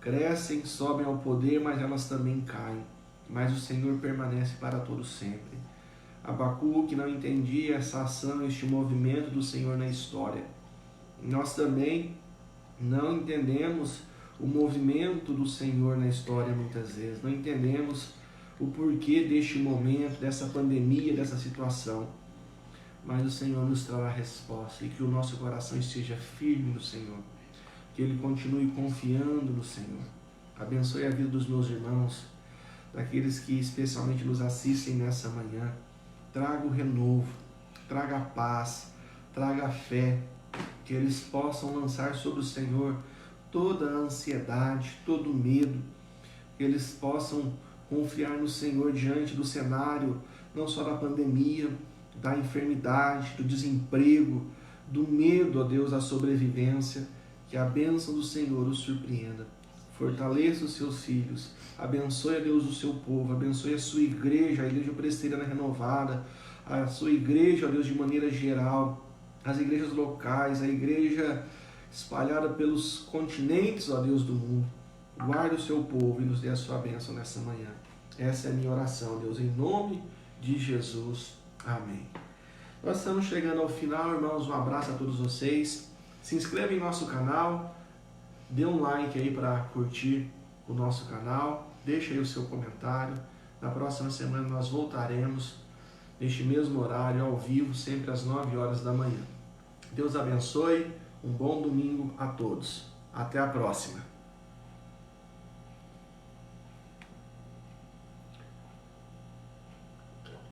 Speaker 1: crescem, sobem ao poder, mas elas também caem, mas o Senhor permanece para todo sempre. Abacuque não entendia essa ação, este movimento do Senhor na história. Nós também não entendemos o movimento do Senhor na história muitas vezes. Não entendemos o porquê deste momento, dessa pandemia, dessa situação. Mas o Senhor nos trará a resposta, e que o nosso coração esteja firme no Senhor. Que Ele continue confiando no Senhor. Abençoe a vida dos meus irmãos, daqueles que especialmente nos assistem nessa manhã. Traga o renovo, traga a paz, traga a fé, que eles possam lançar sobre o Senhor toda a ansiedade, todo o medo, que eles possam confiar no Senhor diante do cenário, não só da pandemia, da enfermidade, do desemprego, do medo, ó Deus, da sobrevivência. Que a bênção do Senhor os surpreenda. Fortaleça os seus filhos, abençoe, a Deus, o seu povo, abençoe a sua igreja, a igreja presbiteriana renovada, a sua igreja, ó Deus, de maneira geral, as igrejas locais, a igreja espalhada pelos continentes, ó Deus do mundo. Guarde o seu povo e nos dê a sua bênção nessa manhã. Essa é a minha oração, Deus, em nome de Jesus. Amém. Nós estamos chegando ao final, irmãos. Um abraço a todos vocês. Se inscreva em nosso canal, dê um like aí para curtir o nosso canal, deixa aí o seu comentário. Na próxima semana nós voltaremos neste mesmo horário, ao vivo, sempre às 9 horas da manhã. Deus abençoe, Um bom domingo a todos. Até a próxima.